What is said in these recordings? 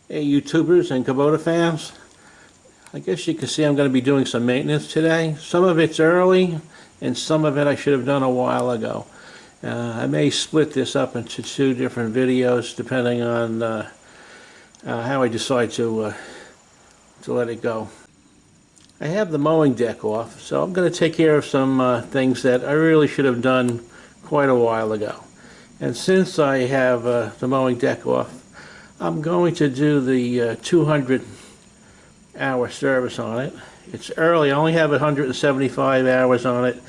Hey YouTubers and Kubota fans, I guess you can see I'm going to be doing some maintenance today. Some of it's early and some of it I should have done a while ago. I may split this up into two different videos depending on how I decide to let it go. I have the mowing deck off, so I'm going to take care of some things that I really should have done quite a while ago. And since I have the mowing deck off, I'm going to do the 200-hour service on it. It's early. I only have 175 hours on it,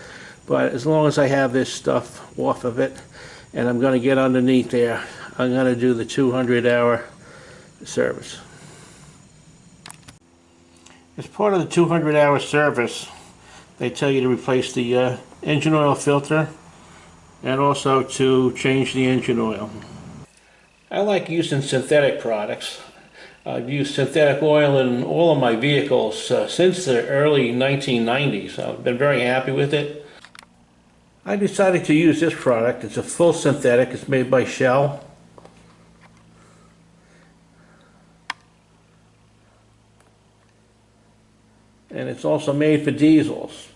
but as long as I have this stuff off of it, and I'm going to get underneath there, I'm going to do the 200-hour service. As part of the 200-hour service, they tell you to replace the engine oil filter and also to change the engine oil. I like using synthetic products. I've used synthetic oil in all of my vehicles since the early 1990s. I've been very happy with it. I decided to use this product. It's a full synthetic. It's made by Shell. And it's also made for diesels.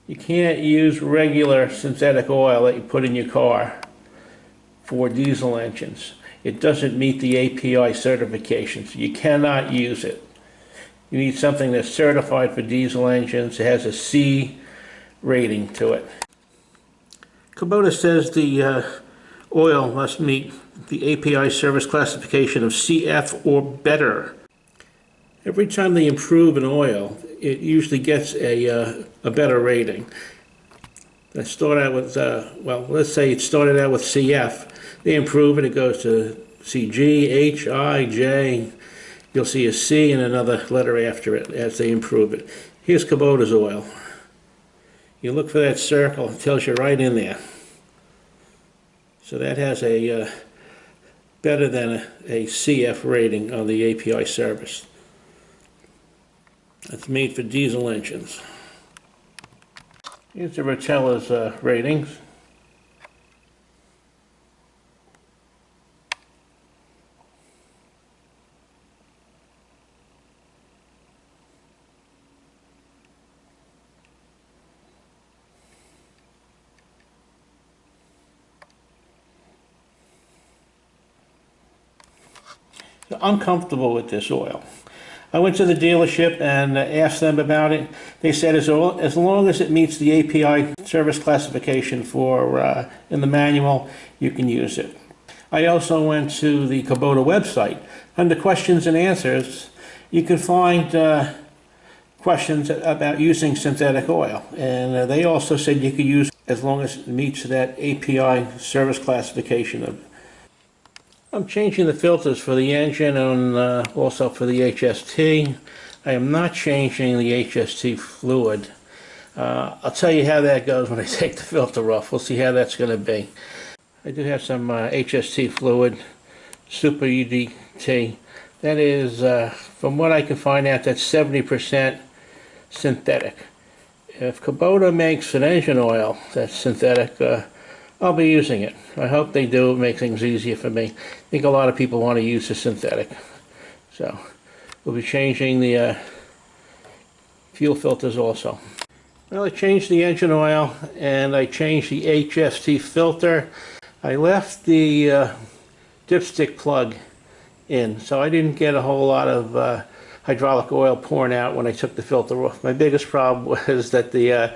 You can't use regular synthetic oil that you put in your car for diesel engines. It doesn't meet the API certifications. You cannot use it. You need something that's certified for diesel engines. It has a C rating to it. Kubota says the oil must meet the API service classification of CF or better. Every time they improve an oil, it usually gets a better rating. They start out with, well, let's say it started out with CF. They improve it, it goes to CG, H, I, J. You'll see a C and another letter after it as they improve it. Here's Kubota's oil. You look for that circle, it tells you right in there. So that has a better than a CF rating on the API service. It's made for diesel engines. Here's the Rotella's ratings. So I'm comfortable with this oil. I went to the dealership and asked them about it. They said as long as it meets the API service classification for in the manual, you can use it. I also went to the Kubota website. Under questions and answers, you can find questions about using synthetic oil. And they also said you could use it as long as it meets that API service classification of. I'm changing the filters for the engine and also for the HST. I am not changing the HST fluid. I'll tell you how that goes when I take the filter off. We'll see how that's going to be. I do have some HST fluid, Super UDT. That is, from what I can find out, that's 70% synthetic. If Kubota makes an engine oil that's synthetic, I'll be using it. I hope they do. It makes things easier for me. I think a lot of people want to use the synthetic. So we'll be changing the fuel filters also. Well, I changed the engine oil and I changed the HST filter. I left the dipstick plug in, so I didn't get a whole lot of hydraulic oil pouring out when I took the filter off. My biggest problem was that the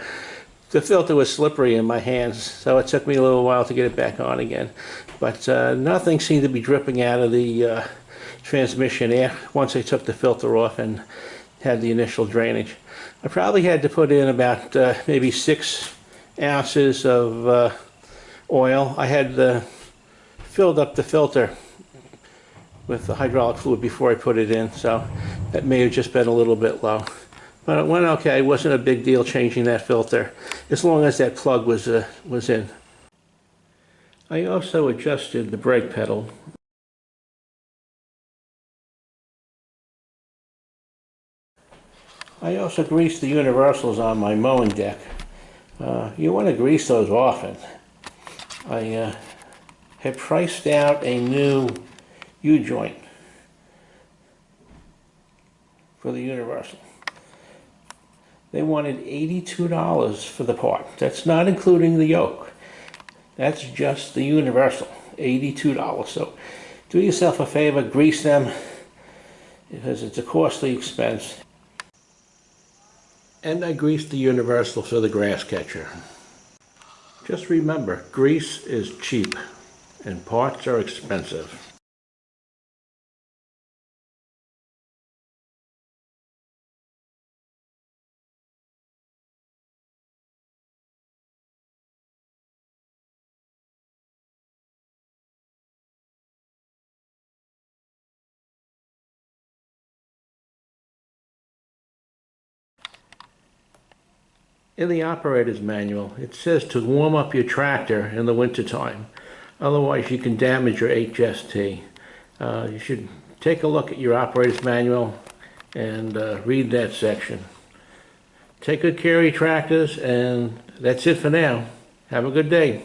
filter was slippery in my hands, so it took me a little while to get it back on again. But nothing seemed to be dripping out of the transmission air once I took the filter off and had the initial drainage. I probably had to put in about maybe 6 ounces of oil. I had filled up the filter with the hydraulic fluid before I put it in, so that may have just been a little bit low. But it went okay. It wasn't a big deal changing that filter, as long as that plug was in. I also adjusted the brake pedal. I also greased the universals on my mowing deck. You want to grease those often. I had priced out a new U-joint for the universal. They wanted $82 for the part. That's not including the yoke. That's just the universal, $82. So do yourself a favor, grease them, because it's a costly expense. And I greased the universal for the grass catcher. Just remember, grease is cheap and parts are expensive. In the operator's manual, it says to warm up your tractor in the wintertime. Otherwise, you can damage your HST. You should take a look at your operator's manual and read that section. Take good care of your tractors, and that's it for now. Have a good day.